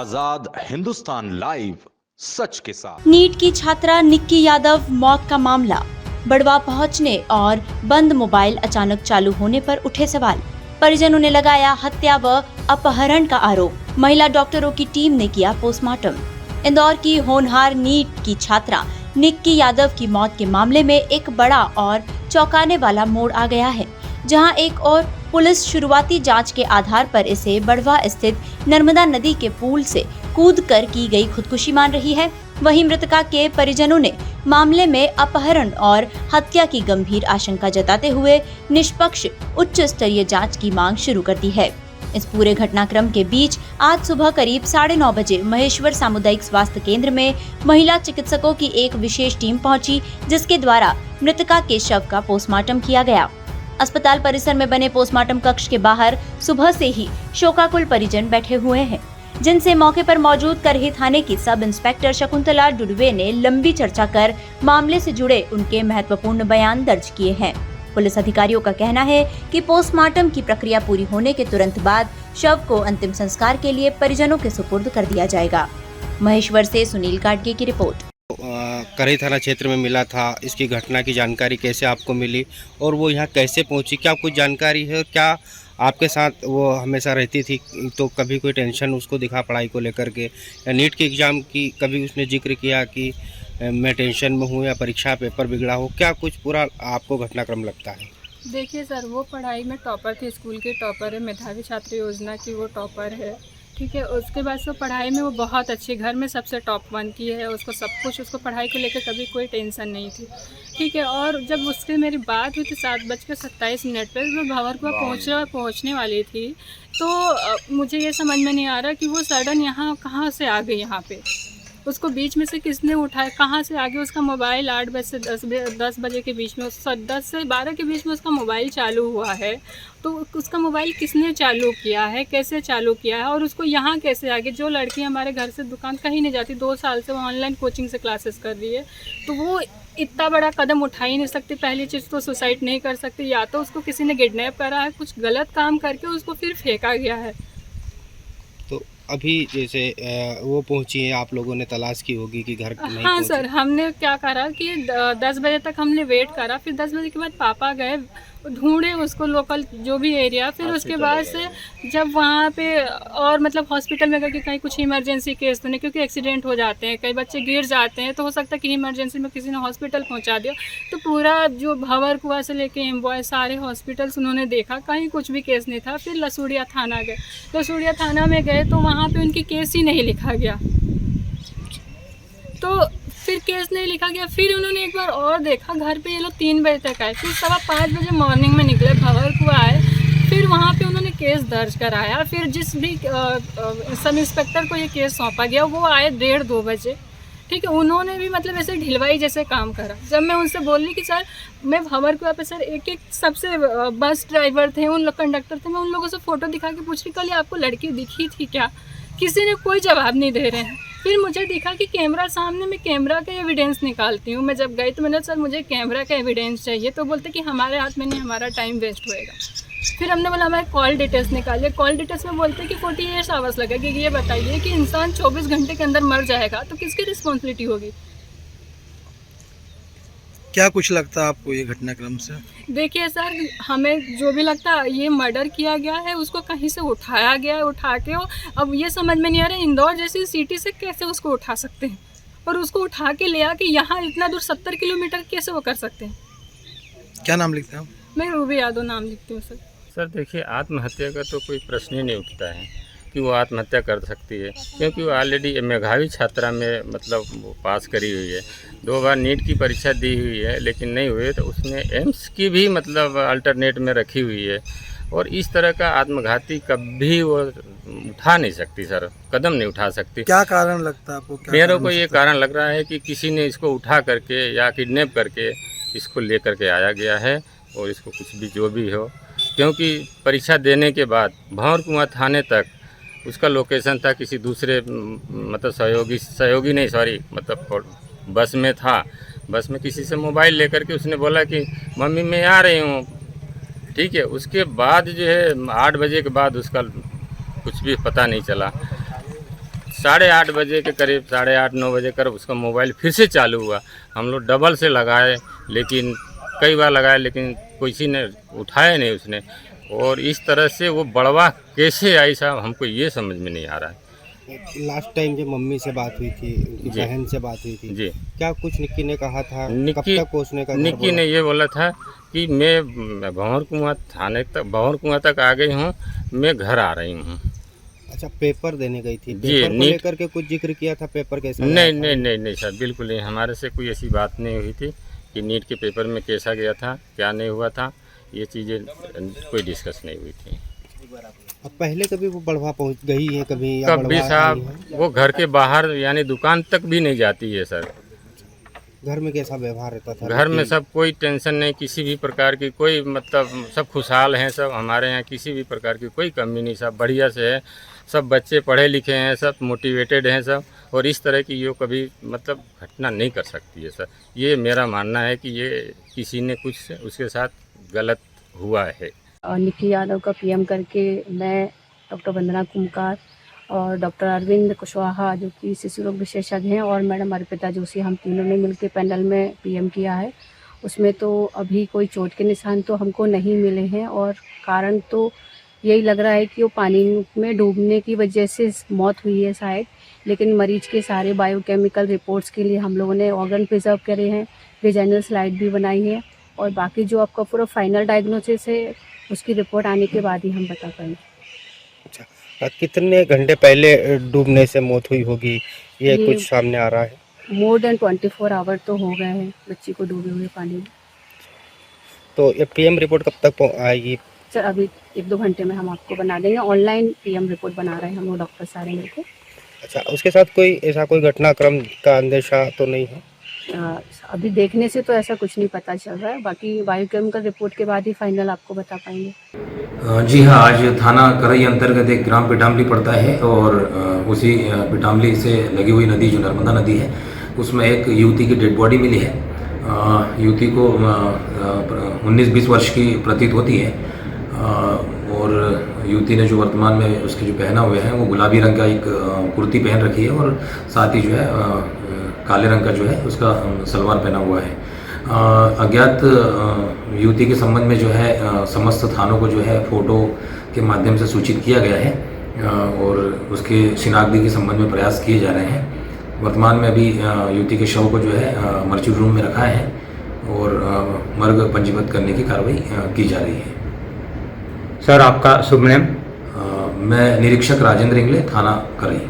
आजाद Hindustan live, सच के साथ। NEET की छात्रा निक्की यादव मौत का मामला, बड़वा पहुंचने और बंद मोबाइल अचानक चालू होने पर उठे सवाल। परिजनों ने लगाया हत्या व अपहरण का आरोप। महिला डॉक्टरों की टीम ने किया पोस्टमार्टम। इंदौर की होनहार नीट की छात्रा निक्की यादव की मौत के मामले में एक बड़ा और चौंकाने वाला मोड़ आ गया है। जहां एक और पुलिस शुरुआती जांच के आधार पर इसे बड़वा स्थित नर्मदा नदी के पुल से कूदकर की गई खुदकुशी मान रही है, वहीं मृतका के परिजनों ने मामले में अपहरण और हत्या की गंभीर आशंका जताते हुए निष्पक्ष उच्च स्तरीय जांच की मांग शुरू कर दी है। इस पूरे घटनाक्रम के बीच आज सुबह करीब 9:30 बजे महेश्वर सामुदायिक स्वास्थ्य केंद्र में महिला चिकित्सकों की एक विशेष टीम पहुंची, जिसके द्वारा मृतका के शव का पोस्टमार्टम किया गया। अस्पताल परिसर में बने पोस्टमार्टम कक्ष के बाहर सुबह से ही शोकाकुल परिजन बैठे हुए हैं, जिनसे मौके पर मौजूद करही थाने की सब इंस्पेक्टर शकुंतला डुडवे ने लंबी चर्चा कर मामले से जुड़े उनके महत्वपूर्ण बयान दर्ज किए हैं। पुलिस अधिकारियों का कहना है कि पोस्टमार्टम की प्रक्रिया पूरी होने के तुरंत बाद शव को अंतिम संस्कार के लिए परिजनों के सुपुर्द कर दिया जाएगा। महेश्वर से सुनील गाडगे की रिपोर्ट। करही थाना क्षेत्र में मिला था, इसकी घटना की जानकारी कैसे आपको मिली और वो यहाँ कैसे पहुँची, क्या कुछ जानकारी है? क्या आपके साथ वो हमेशा रहती थी, तो कभी कोई टेंशन उसको दिखा पढ़ाई को लेकर के, या नीट के एग्ज़ाम की कभी उसने जिक्र किया कि मैं टेंशन में हूँ या परीक्षा पेपर बिगड़ा हो? क्या कुछ पूरा आपको घटनाक्रम लगता है? देखिए सर, वो पढ़ाई में टॉपर थी, स्कूल के टॉपर है, मेधावी छात्र योजना की वो टॉपर है, ठीक है। उसके बाद से पढ़ाई में वो बहुत अच्छी, घर में सबसे टॉप 1 की है, उसको सब कुछ, उसको पढ़ाई को लेकर कभी कोई टेंशन नहीं थी, ठीक है। और जब उससे मेरी बात हुई थी 7:27 पर, मैं भंवरकुआं पहुँचने वाली थी, तो मुझे ये समझ में नहीं आ रहा कि वो सडन यहाँ कहाँ से आ गई, यहाँ पे उसको बीच में से किसने उठाया, कहाँ से आगे। उसका मोबाइल 8 बजे से 10 बजे के बीच में, 10 से 12 के बीच में उसका मोबाइल चालू हुआ है। तो उसका मोबाइल किसने चालू किया है, कैसे चालू किया है, और उसको यहाँ कैसे आगे? जो लड़की हमारे घर से दुकान कहीं नहीं जाती, 2 साल से वो ऑनलाइन कोचिंग से क्लासेस कर रही है, तो वो इतना बड़ा कदम उठा ही नहीं सकती। पहली चीज़ तो सुसाइड नहीं कर सकती, या तो उसको किसी ने किडनैप करा है, कुछ गलत काम करके उसको फिर फेंका गया है। तो अभी जैसे वो पहुंची है, आप लोगों ने तलाश की होगी कि घर नहीं हाँ पहुंची? सर, हमने क्या करा कि 10 बजे तक हमने वेट करा, फिर 10 बजे के बाद पापा गए ढूंढे उसको, लोकल जो भी एरिया, फिर उसके बाद से जब वहाँ पे और मतलब हॉस्पिटल में गए कि कहीं कुछ इमरजेंसी केस तो नहीं, क्योंकि एक्सीडेंट हो जाते हैं, कई बच्चे गिर जाते हैं, तो हो सकता है कि इमरजेंसी में किसी ने हॉस्पिटल पहुँचा दिया। तो पूरा जो भंवरकुआं से लेके एम्बॉय सारे हॉस्पिटल्स उन्होंने देखा, कहीं कुछ भी केस नहीं था। फिर लसूड़िया थाना गए, लसूड़िया थाना में गए तो वहाँ पर उनकी केस ही नहीं लिखा गया, तो फिर केस नहीं लिखा गया। फिर उन्होंने एक बार और देखा, घर पे ये लोग 3 बजे तक आए, फिर 5:15 बजे मॉर्निंग में निकले, भंवरकुआं आए, फिर वहाँ पे उन्होंने केस दर्ज कराया। फिर जिस भी सब इंस्पेक्टर को ये केस सौंपा गया वो आए 1:30-2 बजे, ठीक है। उन्होंने भी मतलब ऐसे ढिलवाई जैसे काम करा। जब मैं उनसे बोली कि सर मैं भंवरकुआं पे सर एक सबसे बस ड्राइवर थे, उन लोग कंडक्टर थे, मैं उन लोगों से फ़ोटो दिखा के पूछ रही कल आपको लड़की दिखी थी क्या? किसी ने कोई जवाब नहीं दे रहे हैं। फिर मुझे दिखा कि कैमरा सामने, मैं कैमरा का एविडेंस निकालती हूँ। मैं जब गई तो मैंने सर मुझे कैमरा का एविडेंस चाहिए, तो बोलते कि हमारे हाथ में नहीं, हमारा टाइम वेस्ट होएगा। फिर हमने बोला हमारे कॉल डिटेल्स निकालिए, कॉल डिटेल्स में बोलते कि 48 आवर्स लगेगी। ये बताइए कि इंसान 24 घंटे के अंदर मर जाएगा तो किसकी रिस्पॉन्सिबिलिटी होगी? क्या कुछ लगता है आपको ये घटनाक्रम से? देखिए सर, हमें जो भी लगता है ये मर्डर किया गया है, उसको कहीं से उठाया गया है, उठा के अब ये समझ में नहीं आ रहा है इंदौर जैसी सिटी से कैसे उसको उठा सकते हैं, और उसको उठा के ले आके यहाँ इतना दूर 70 किलोमीटर कैसे वो कर सकते हैं? क्या नाम लिखते हैं आप? मैं रूबी यादव नाम लिखती हूँ सर। सर देखिए, आत्महत्या का तो कोई प्रश्न ही नहीं उठता है कि वो आत्महत्या कर सकती है, क्योंकि वो ऑलरेडी मेधावी छात्रा में मतलब वो पास करी हुई है, 2 बार नीट की परीक्षा दी हुई है, लेकिन नहीं हुए तो उसने एम्स की भी मतलब अल्टरनेट में रखी हुई है। और इस तरह का आत्मघाती कभी वो उठा नहीं सकती सर, कदम नहीं उठा सकती। क्या कारण लगता है आपको? मेरे को ये कारण लग रहा है कि किसी ने इसको उठा करके या किडनैप करके इसको ले करके आया गया है, और इसको कुछ भी जो भी हो, क्योंकि परीक्षा देने के बाद भंवरकुआं थाने तक उसका लोकेशन था किसी दूसरे मतलब सहयोगी नहीं, सॉरी, मतलब बस में था। बस में किसी से मोबाइल लेकर के उसने बोला कि मम्मी मैं आ रही हूँ, ठीक है। उसके बाद जो है 8 बजे के बाद उसका कुछ भी पता नहीं चला। 8:30 बजे के करीब 8:30-9 बजे कर उसका मोबाइल फिर से चालू हुआ। हम लोग डबल से लगाए, लेकिन कई बार लगाए, लेकिन किसी ने उठाया नहीं उसने। और इस तरह से वो बड़वा कैसे आई साहब, हमको ये समझ में नहीं आ रहा है। लास्ट टाइम जब मम्मी से बात हुई थी, उनकी जी। बहन से बात हुई थी, जी, क्या कुछ निक्की ने कहा था? कब निक्की तक पहुंचने का घर निक्की बोला? ने ये बोला था कि मैं भंवर कुआं तक आ गई हूँ, मैं घर आ रही हूँ। अच्छा, पेपर देने गई थी? जी, पेपर को नीट- लेकर के कुछ जिक्र किया था? पेपर कैसा गया नहीं था? नहीं नहीं नहीं सर, बिल्कुल नहीं, हमारे से कोई ऐसी बात नहीं हुई थी कि नीट के पेपर में कैसा गया था, क्या नहीं हुआ था, ये चीज़ें कोई डिस्कस नहीं हुई थी। अब पहले कभी वो बढ़वा पहुंच गई है कभी, या कभी बढ़वा आई है? साहब वो घर के बाहर यानी दुकान तक भी नहीं जाती है सर। घर में कैसा व्यवहार रहता था? घर में निक्की? सब कोई टेंशन नहीं, किसी भी प्रकार की कोई मतलब सब खुशहाल हैं सब, हमारे यहाँ किसी भी प्रकार की कोई कमी नहीं, सब बढ़िया से है, सब बच्चे पढ़े लिखे हैं, सब मोटिवेटेड हैं सब, और इस तरह की ये कभी मतलब घटना नहीं कर सकती है सर। ये मेरा मानना है कि ये किसी ने कुछ उसके साथ गलत हुआ है। और निक्की यादव का पीएम करके मैं, डॉक्टर वंदना कुमकार और डॉक्टर अरविंद कुशवाहा जो कि शिशु रोग विशेषज्ञ हैं, और मैडम अर्पिता जोशी, हम तीनों ने मिलकर पैनल में पीएम किया है। उसमें तो अभी कोई चोट के निशान तो हमको नहीं मिले हैं, और कारण तो यही लग रहा है कि वो पानी में डूबने की वजह से मौत हुई है शायद। लेकिन मरीज के सारे बायोकेमिकल रिपोर्ट्स के लिए हम लोगों ने ऑर्गन प्रिजर्व करे हैं, रीजनल स्लाइड भी बनाई है, और बाकी जो आपका पूरा फाइनल डायग्नोसिस है उसकी रिपोर्ट आने के बाद ही हम बता पाएंगे। अच्छा, कितने घंटे पहले डूबने से मौत हुई होगी, ये ये- कुछ सामने आ रहा है? मोर देन 24 आवर तो हो गए हैं बच्ची को डूबे हुए पानी में। तो ये पीएम रिपोर्ट कब तक आएगी? सर अभी 1-2 घंटे में हम आपको बना देंगे, ऑनलाइन पीएम रिपोर्ट बना रहे हैं हम लोग डॉक्टर सारे मिलकर। अच्छा, उसके साथ कोई ऐसा कोई घटनाक्रम का अंदेशा तो नहीं है? अभी देखने से तो ऐसा कुछ नहीं पता चल रहा है, बाकी बायोकेमिकल रिपोर्ट के बाद ही फाइनल आपको बता पाएंगे। जी हाँ, आज थाना करई अंतर्गत एक ग्राम पिटामली पड़ता है, और उसी पिटामली से लगी हुई नदी जो नर्मदा नदी है, उसमें एक युवती की डेड बॉडी मिली है। युवती को 19-20 वर्ष की प्रतीत होती है, और युवती ने जो वर्तमान में उसके जो पहना हुए हैं वो गुलाबी रंग का एक कुर्ती पहन रखी है, और साथ ही जो है काले रंग का जो है उसका सलवार पहना हुआ है। अज्ञात युवती के संबंध में जो है समस्त थानों को जो है फ़ोटो के माध्यम से सूचित किया गया है, और उसके शिनाख्ती के संबंध में प्रयास किए जा रहे हैं। वर्तमान में अभी युवती के शव को जो है मर्चुरी रूम में रखा है, और मर्ग पंजीबद्ध करने की कार्रवाई की जा रही है। सर आपका शुभ नाम? मैं निरीक्षक राजेंद्र इंगले, थाना करई।